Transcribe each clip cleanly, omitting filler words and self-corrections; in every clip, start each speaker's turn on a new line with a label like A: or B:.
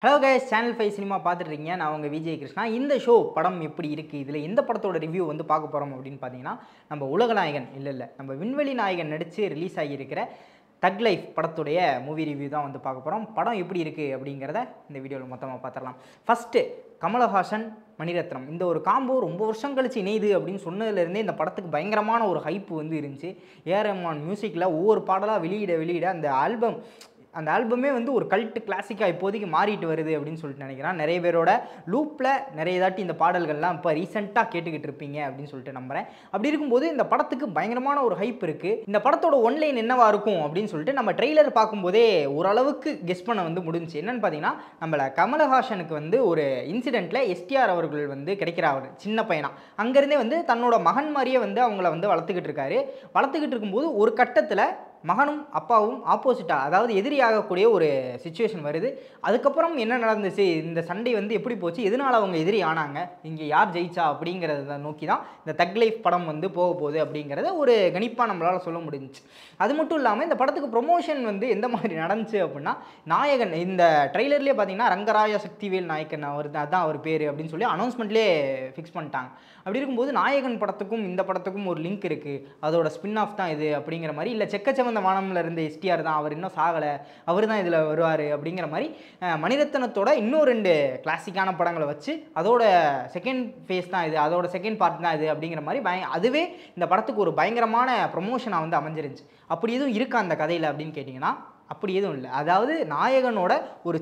A: Hello guys, channel 5 cinema பார்த்துட்ருக்கீங்க. நான் உங்கள் விஜய் கிருஷ்ணா. இந்த ஷோ படம் எப்படி இருக்குது, இதில் எந்த படத்தோட ரிவ்யூ வந்து பார்க்க போகிறோம் அப்படின்னு பார்த்தீங்கன்னா, நம்ம உலகநாயகன் நம்ம விண்வெளி நாயகன் நடித்து ரிலீஸ் ஆகியிருக்கிற தக் லைஃப் படத்துடைய மூவி ரிவ்யூ தான் வந்து பார்க்க போகிறோம். படம் எப்படி இருக்குது அப்படிங்கிறத இந்த வீடியோவில் மொத்தமாக பார்த்துடலாம். ஃபஸ்ட்டு கமலஹாசன், மணிரத்னம் இந்த ஒரு காம்போ ரொம்ப வருஷம் கழிச்சு இணையுது அப்படின்னு சொன்னதுலேருந்தே இந்த படத்துக்கு பயங்கரமான ஒரு ஹைப்பு வந்து இருந்துச்சு. ஏஆர் ரஹ்மான் மியூசிக்கில் ஒவ்வொரு பாடலாக வெளியிட அந்த ஆல்பமே வந்து ஒரு கல்ட் கிளாசிக்காக இப்போதைக்கு மாறிட்டு வருது அப்படின்னு சொல்லிட்டு நினைக்கிறேன். நிறைய பேரோட லூப்பில் நிறைய தாட்டி இந்த பாடல்கள்லாம் இப்போ ரீசெண்டாக கேட்டுக்கிட்டு இருப்பீங்க அப்படின்னு சொல்லிட்டு நம்புகிறேன். அப்படி இருக்கும்போது இந்த படத்துக்கு பயங்கரமான ஒரு ஹைப் இருக்குது. இந்த படத்தோட ஒன்லைன் என்னவா இருக்கும் அப்படின்னு சொல்லிட்டு நம்ம ட்ரெய்லர் பார்க்கும்போதே ஓரளவுக்கு கெஸ் பண்ண வந்து முடிஞ்சிச்சு. என்னென்னு பார்த்தீங்கன்னா, நம்மள கமலஹாசனுக்கு வந்து ஒரு இன்சிடெண்ட்டில் எஸ்டிஆர் அவர்கள் வந்து கிடைக்கிறார் சின்ன பையனா. அங்கேருந்தே வந்து தன்னோட மகன் மாதிரியே வந்து அவங்கள வந்து வளர்த்துக்கிட்டு இருக்காரு. வளர்த்துக்கிட்டு இருக்கும்போது ஒரு கட்டத்தில் மகனும் அப்பாவும் ஆப்போசிட்டாக, அதாவது எதிரியாகக்கூடிய ஒரு சிச்சுவேஷன் வருது. அதுக்கப்புறம் என்ன நடந்துச்சு, இந்த சண்டை வந்து எப்படி போச்சு, எதனால் அவங்க எதிரி ஆனாங்க, இங்கே யார் ஜெயிச்சா அப்படிங்கிறத நோக்கி தான் இந்த தக் லைஃப் படம் வந்து போக போகுது அப்படிங்கிறத ஒரு கணிப்பாக நம்மளால் சொல்ல முடிஞ்சிச்சு. அது மட்டும் இல்லாமல் இந்த படத்துக்கு ப்ரொமோஷன் வந்து எந்த மாதிரி நடந்துச்சு அப்படின்னா, நாயகன் இந்த ட்ரெய்லர்லேயே பார்த்தீங்கன்னா ரங்கராய சக்திவேல் நாயக்கன் அதான் அவர் பேர் அப்படின்னு சொல்லி அனௌன்ஸ்மெண்ட்லேயே ஃபிக்ஸ் பண்ணிட்டாங்க. அப்படி இருக்கும்போது நாயகன் படத்துக்கும் இந்த படத்துக்கும் ஒரு லிங்க் இருக்குது, அதோட ஸ்பின் ஆஃப் தான் இது அப்படிங்கிற மாதிரி. இல்லை செக்கச்சவந்த வானம்ல இருந்த எஸ்டிஆர் தான், அவர் இன்னும் சாகலை, அவர் தான் இதில் வருவார் அப்படிங்கிற மாதிரி மணிரத்னத்தோட இன்னும் 2 கிளாசிக்கான படங்களை வச்சு அதோட செகண்ட் ஃபேஸ் தான் இது, அதோட செகண்ட் பார்ட் தான் இது அப்படிங்கிற மாதிரி அதுவே இந்த படத்துக்கு ஒரு பயங்கரமான ப்ரொமோஷனாக வந்து அமைஞ்சிருந்துச்சு. அப்படி எதுவும் இருக்கா அந்த கதையில் அப்படின்னு கேட்டிங்கன்னா, அப்படி எதுவும் இல்லை. அதாவது நாயகனோட ஒரு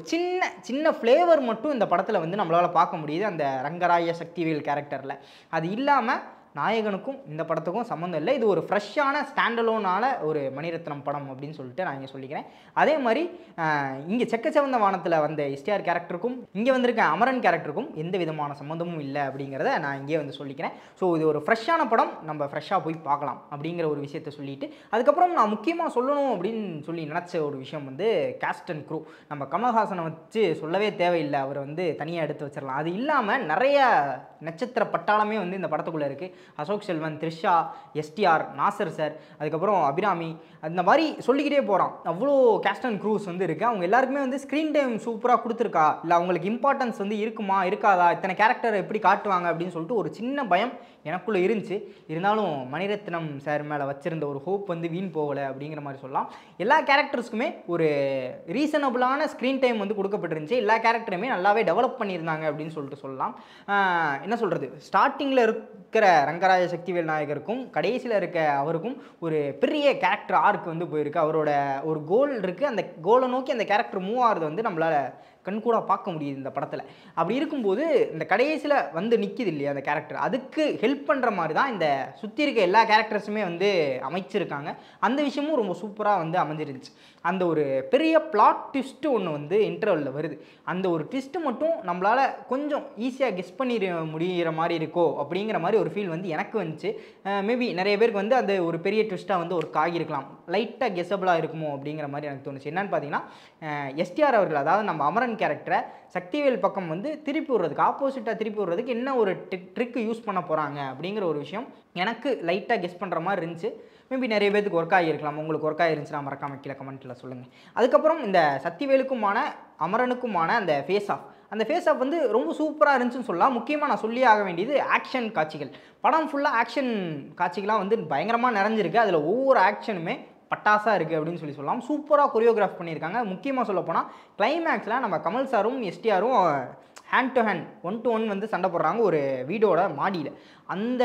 A: சின்ன ஃப்ளேவர் மட்டும் இந்த படத்தில் வந்து நம்மளால் பார்க்க முடியுது அந்த ரங்கராய சக்திவேல் கேரக்டரில். அது இல்லாமல் நாயகனுக்கும் இந்த படத்துக்கும் சம்மந்தம் இல்லை. இது ஒரு ஃப்ரெஷ்ஷான ஸ்டாண்டலோனான ஒரு மணிரத்னம் படம் அப்படின்னு சொல்லிட்டு நான் இங்கே சொல்லிக்கிறேன். அதே மாதிரி இங்கே செக்கச்சவந்த வானத்தில் வந்த எஸ்டிஆர் கேரக்டருக்கும் இங்கே வந்திருக்க அமரன் கேரக்டருக்கும் எந்த விதமான சம்மந்தமும் இல்லை அப்படிங்கிறத நான் இங்கே வந்து சொல்லிக்கிறேன். ஸோ இது ஒரு ஃப்ரெஷ்ஷான படம், நம்ம ஃப்ரெஷ்ஷாக போய் பார்க்கலாம் அப்படிங்கிற ஒரு விஷயத்தை சொல்லிட்டு, அதுக்கப்புறம் நான் முக்கியமாக சொல்லணும் அப்படின்னு சொல்லி நினச்ச ஒரு விஷயம் வந்து கேஸ்ட் அண்ட் க்ரூ. நம்ம கமல்ஹாசனை வச்சு சொல்லவே தேவையில்லை, அவர் வந்து தனியாக எடுத்து வச்சிடலாம். அது இல்லாமல் நிறைய நட்சத்திர பட்டாளமே வந்து இந்த படத்துக்குள்ளே இருக்குது. அசோக் செல்வன், த்ரிஷா, எஸ்டிஆர், நாசர் சார், அதுக்கப்புறம் அபிராமி, அந்த மாதிரி சொல்லிக்கிட்டே போகிறான். அவ்வளோ கேஸ்ட் அண்ட் க்ரூஸ் வந்து இருக்குது. அவங்க எல்லாருக்குமே வந்து ஸ்க்ரீன் டைம் சூப்பராக கொடுத்துருக்கா, இல்லை அவங்களுக்கு இம்பார்ட்டன்ஸ் வந்து இருக்குமா இருக்காதா, இத்தனை கேரக்டரை எப்படி காட்டுவாங்க அப்படின்னு சொல்லிட்டு ஒரு சின்ன பயம் எனக்குள்ளே இருந்துச்சு. இருந்தாலும் மணிரத்னம் சார் மேலே வச்சுருந்த ஒரு ஹோப் வந்து வீண் போகலை அப்படிங்கிற மாதிரி சொல்லலாம். எல்லா கேரக்டர்ஸுக்குமே ஒரு ரீசனபிளான ஸ்க்ரீன் டைம் வந்து கொடுக்கப்பட்டிருந்துச்சு. எல்லா கேரக்டருமே நல்லாவே டெவலப் பண்ணியிருந்தாங்க அப்படின்னு சொல்லிட்டு சொல்லலாம். என்ன சொல்கிறது, ஸ்டார்டிங்கில் இருக்கிற ரங்கராய சக்திவேல் நாயகருக்கும் கடைசியில் இருக்க அவருக்கும் ஒரு பெரிய கேரக்டர் ஆர்க் வந்து போயிருக்கு. அவரோட ஒரு கோல் இருக்குது, அந்த கோலை நோக்கி அந்த கேரக்டர் மூவ் ஆகிறது வந்து நம்மளால் கண்கூட பார்க்க முடியுது இந்த படத்தில். அப்படி இருக்கும்போது இந்த கடைசியில் வந்து நிற்கிது இல்லையா அந்த கேரக்டர், அதுக்கு ஹெல்ப் பண்ணுற மாதிரி தான் இந்த சுற்றி இருக்க எல்லா கேரக்டர்ஸுமே வந்து அமைச்சிருக்காங்க. அந்த விஷயமும் ரொம்ப சூப்பராக வந்து அமைஞ்சிருந்துச்சு. அந்த ஒரு பெரிய பிளாட் ட்விஸ்ட்டு ஒன்று வந்து இன்டர்வலில் வருது. அந்த ஒரு ட்விஸ்ட்டு மட்டும் நம்மளால் கொஞ்சம் ஈஸியாக கெஸ் பண்ணிட முடிகிற மாதிரி இருக்கோ அப்படிங்கிற மாதிரி ஒரு ஃபீல் வந்து எனக்கு வந்துச்சு. மேபி நிறைய பேருக்கு வந்து அது ஒரு பெரிய ட்விஸ்ட்டாக வந்து ஒரு ஆகியிருக்கலாம், லைட்டாக கெஸபிளாக இருக்குமோ அப்படிங்கிற மாதிரி எனக்கு தோணுச்சு. என்னென்னு பார்த்தீங்கன்னா, எஸ்டிஆர் அவர்கள், அதாவது நம்ம அமரன் கேரக்டரை சக்திவேல் பக்கம் வந்து திருப்பி விடுறதுக்கு, ஆப்போசிட்டாக திருப்பி விடுறதுக்கு என்ன ஒரு ட்ரிக்கு யூஸ் பண்ண போகிறாங்க அப்படிங்கிற ஒரு விஷயம் எனக்கு லைட்டாக கெஸ் பண்ணுற மாதிரி இருந்துச்சு. மேபி நிறைய பேருக்கு ஒர்க் ஆகியிருக்கலாம். உங்களுக்கு ஒர்க் ஆகிருந்துச்சுன்னா மறக்காம கீழே கமெண்ட்டில் சொல்லுங்கள். அதுக்கப்புறம் இந்த சக்திவேலுக்குமான அமரனுக்குமான அந்த ஃபேஸ் ஆஃப் வந்து ரொம்ப சூப்பராக இருந்துச்சுன்னு சொல்லலாம். முக்கியமாக நான் சொல்லியே ஆக வேண்டியது ஆக்ஷன் காட்சிகள். படம் ஃபுல்லாக ஆக்ஷன் காட்சிகள்லாம் வந்து பயங்கரமாக நிறைஞ்சிருக்கு. அதில் ஒவ்வொரு ஆக்ஷனுமே பட்டாசாக இருக்குது அப்படின்னு சொல்லலாம். சூப்பராக கொரியோகிராஃப் பண்ணியிருக்காங்க. முக்கியமாக சொல்லப்போனால் கிளைமேக்ஸில் நம்ம கமல் சாரும் எஸ்டிஆரும் ஹேண்ட் டு ஹேண்ட் 1-to-1 வந்து சண்டை போடுறாங்க ஒரு வீடோட மாடியில். அந்த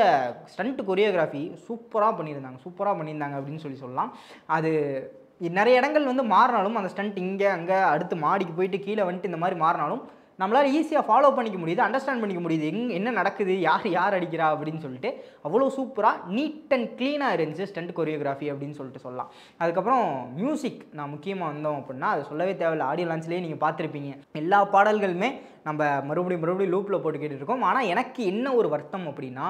A: ஸ்டண்ட் கொரியோகிராஃபி சூப்பராக பண்ணியிருந்தாங்க அப்படின்னு சொல்லலாம். அது நிறைய இடங்கள் வந்து மாறினாலும், அந்த ஸ்டண்ட் இங்கே அங்கே அடுத்து மாடிக்கு போயிட்டு கீழே வந்துட்டு இந்த மாதிரி மாறினாலும் நம்மளால் ஈஸியாக ஃபாலோ பண்ணிக்க முடியுது, அண்டர்ஸ்டாண்ட் பண்ணிக்க முடியுது என்ன நடக்குது, யார் அடிக்கிறா அப்படின்னு சொல்லிட்டு. அவ்வளோ சூப்பராக நீட் அண்ட் க்ளீனாக இருந்துச்சு ஸ்டண்ட் கொரியோகிராஃபி அப்படின்னு சொல்லிட்டு சொல்லலாம். அதுக்கப்புறம் மியூசிக் நான் முக்கியமாக வந்தோம் அப்படின்னா, அது சொல்லவே தேவையில்லை. ஆடியோ லான்ச்லேயே நீங்கள் பார்த்துருப்பீங்க, எல்லா பாடல்களுமே நம்ம மறுபடியும் லூப்பில் போட்டு கேட்டுருக்கோம். ஆனால் எனக்கு என்ன ஒரு வருத்தம் அப்படின்னா,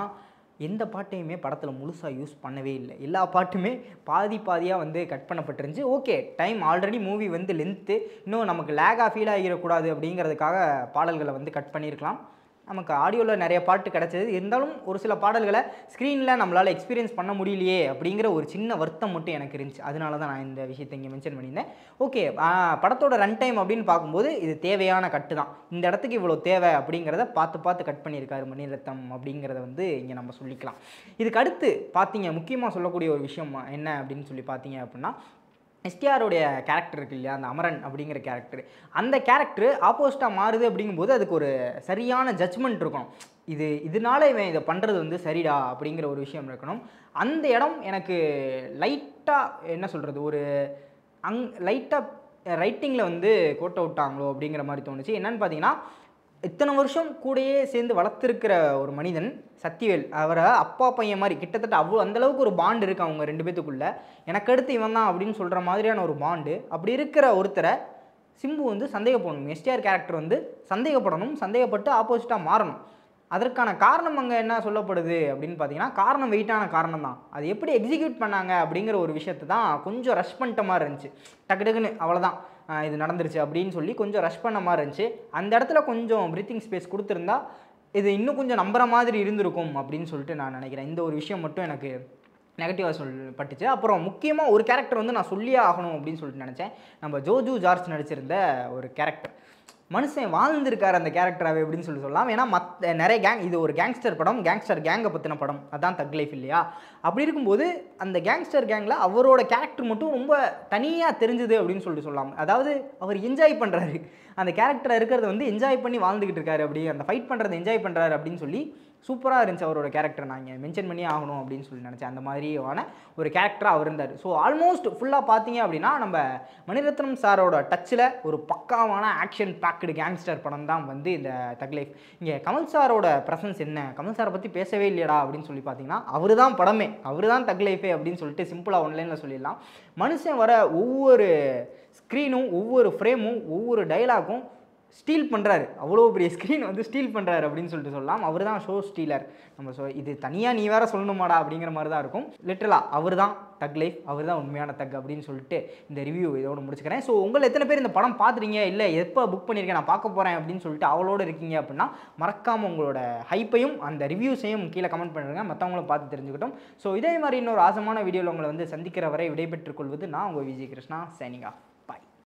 A: எந்த பாட்டையுமே படத்தில் முழுசாக யூஸ் பண்ணவே இல்லை. எல்லா பாட்டுமே பாதியாக வந்து கட் பண்ணப்பட்டிருந்துச்சு. ஓகே, டைம் ஆல்ரெடி மூவி வந்து லென்த்து, இன்னும் நமக்கு லேகாக ஃபீல் ஆகிடக்கூடாது அப்படிங்கிறதுக்காக பாடல்களை வந்து கட் பண்ணியிருக்கலாம். நமக்கு ஆடியோவில் நிறைய பாட்டு கிடச்சது, இருந்தாலும் ஒரு சில பாடல்களை ஸ்க்ரீனில் நம்மளால் எக்ஸ்பீரியன்ஸ் பண்ண முடியலையே அப்படிங்கிற ஒரு சின்ன வருத்தம் மட்டும் எனக்கு இருந்துச்சு. அதனால தான் நான் இந்த விஷயத்தை இங்கே மென்ஷன் பண்ணியிருந்தேன். ஓகே, படத்தோட ரன் டைம் அப்படின்னு பார்க்கும்போது இது தேவையான கட்டு தான். இந்த இடத்துக்கு இவ்வளோ தேவை அப்படிங்கிறத பார்த்து பார்த்து கட் பண்ணியிருக்காரு மணிரத்னம் அப்படிங்கிறத வந்து இங்கே நம்ம சொல்லிக்கலாம். இதுக்கு அடுத்து பார்த்தீங்க முக்கியமாக சொல்லக்கூடிய ஒரு விஷயம் என்ன அப்படின்னு சொல்லி பார்த்தீங்க அப்படின்னா, எஸ்டிஆருடைய கேரக்டர் இருக்கு இல்லையா, அந்த அமரன் அப்படிங்கிற கேரக்டர், அந்த கேரக்டர் ஆப்போசிட்டாக மாறுது அப்படிங்கும்போது அதுக்கு ஒரு சரியான ஜட்ஜ்மெண்ட் இருக்கணும். இதனால இவன் இதை பண்ணுறது வந்து சரிடா அப்படிங்கிற ஒரு விஷயம் இருக்கணும். அந்த இடம் எனக்கு லைட்டாக என்ன சொல்கிறது, ஒரு லைட்டாக ரைட்டிங்கில் வந்து கோட் அவுட்டாங்களோ அப்படிங்கிற மாதிரி தோணுச்சு. என்னன்னு பார்த்தீங்கன்னா, இத்தனை வருஷம் கூடயே சேர்ந்து வளர்த்துருக்கிற ஒரு மனிதன் சக்திவேல், அவரை அப்பா பையன் மாதிரி கிட்டத்தட்ட அந்தளவுக்கு ஒரு பாண்டு இருக்குது அவங்க 2 பேத்துக்குள்ளே. எனக்கு அடுத்து இவன் தான் அப்படின்னு சொல்கிற மாதிரியான ஒரு பாண்டு. அப்படி இருக்கிற ஒருத்தரை சிம்பு வந்து சந்தேகப்படணும், எஸ்டிஆர் கேரக்டர் வந்து சந்தேகப்படணும், சந்தேகப்பட்டு ஆப்போசிட்டாக மாறணும். அதற்கான காரணம் அங்கே என்ன சொல்லப்படுது அப்படின்னு பார்த்தீங்கன்னா, காரணம் வெயிட்டான காரணம் தான். அது எப்படி எக்ஸிக்யூட் பண்ணாங்க அப்படிங்கிற ஒரு விஷயத்தை தான் கொஞ்சம் ரஷ் பண்ணிட்ட மாதிரி இருந்துச்சு. டக்கு டக்குன்னு அவ்வளோதான் இது நடந்துருச்சு அப்படின்னு சொல்லி கொஞ்சம் ரஷ் பண்ண மாதிரி இருந்துச்சு. அந்த இடத்துல கொஞ்சம் ப்ரீத்திங் ஸ்பேஸ் கொடுத்துருந்தா இது இன்னும் கொஞ்சம் நம்புற மாதிரி இருந்திருக்கும் அப்படின்னு சொல்லிட்டு நான் நினைக்கிறேன். இந்த ஒரு விஷயம் மட்டும் எனக்கு நெகட்டிவாக சொல்லப்பட்டுச்சு. அப்புறம் முக்கியமாக ஒரு கேரக்டர் வந்து நான் சொல்லியே ஆகணும் அப்படின்னு சொல்லிட்டு நினச்சேன். நம்ம ஜோஜு ஜார்ஜ் நடிச்சிருந்த ஒரு கேரக்டர், மனுஷன் வாழ்ந்திருக்கார் அந்த கேரக்டராகவே அப்படின்னு சொல்லலாம். ஏன்னா நிறைய இது ஒரு கேங்ஸ்டர் படம், கேங்ஸ்டர் கேங்கை பற்றின படம், அதான் தக் லைஃப் இல்லையா. அப்படி இருக்கும்போது அந்த கேங்ஸ்டர் கேங்கில் அவரோட கேரக்டர் மட்டும் ரொம்ப தனியாக தெரிஞ்சுது அப்படின்னு சொல்லிட்டு சொல்லலாம். அதாவது அவர் என்ஜாய் பண்ணுறாரு, அந்த கேரக்டரை இருக்கிறத வந்து என்ஜாய் பண்ணி வாழ்ந்துக்கிட்டு இருக்காரு, அப்படி அந்த ஃபைட் பண்ணுறதை என்ஜாய் பண்ணுறாரு அப்படின்னு சொல்லி சூப்பராக இருந்துச்சு அவரோட கேரக்டர். நான் இங்கே மென்ஷன் பண்ணி ஆகணும் அப்படின்னு சொல்லி நினச்சேன். அந்த மாதிரியான ஒரு கேரக்டராக அவர் இருந்தார். ஸோ ஆல்மோஸ்ட் ஃபுல்லாக பார்த்தீங்க அப்படின்னா நம்ம மணிரத்னம் சாரோட டச்சில் ஒரு பக்காவான ஆக்ஷன் பேக்டு கேங்ஸ்டர் படம் தான் வந்து இந்த தக் லைஃப். இங்கே கமல் சாரோட ப்ரெசன்ஸ் என்ன, கமல் சாரை பற்றி பேசவே இல்லையடா அப்படின்னு சொல்லி பார்த்தீங்கன்னா, அவர் தான் படமே, அவர் தான் தக் லைஃபே அப்படின்னு சொல்லிட்டு சிம்பிளாக ஆன்லைனில் சொல்லிடலாம். மனுஷன் வர ஒவ்வொரு ஸ்க்ரீனும், ஒவ்வொரு ஃப்ரேமும், ஒவ்வொரு டைலாகும் ஸ்டீல் பண்ணுறாரு. அவ்வளோ பெரிய ஸ்க்ரீன் வந்து ஸ்டீல் பண்ணுறாரு அப்படின்னு சொல்லிட்டு சொல்லலாம். அவர் தான் ஷோ ஸ்டீலர். நம்ம இது தனியாக நீ வேறு சொல்லணுமாடா அப்படிங்கிற மாதிரி தான் இருக்கும். லிட்டரலாக அவர் தான் தக் லைஃப், அவர் தான் உண்மையான தக் அப்படின்னு சொல்லிட்டு இந்த ரிவ்யூ இதோடு முடிச்சுக்கிறேன். ஸோ உங்களை எத்தனை பேர் இந்த படம் பார்த்துறீங்க, இல்லை எப்போ புக் பண்ணியிருக்கேன் நான் பார்க்க போகிறேன் அப்படின்னு சொல்லிட்டு அவளோடு இருக்கீங்க அப்படின்னா மறக்காமல் உங்களோட ஹைப்பையும் அந்த ரிவ்யூஸையும் கீழே கமெண்ட் பண்ணுறேங்க, மற்றவங்களும் பார்த்து தெரிஞ்சுக்கிட்டோம். ஸோ இதே மாதிரி இன்னொரு ஆசமான வீடியோவில் உங்களை வந்து சந்திக்கிற வரை விடைபெற்றுக் கொள்வது நான் உங்கள் விஜய் கிருஷ்ணா, சைனிங் ஆஃப்.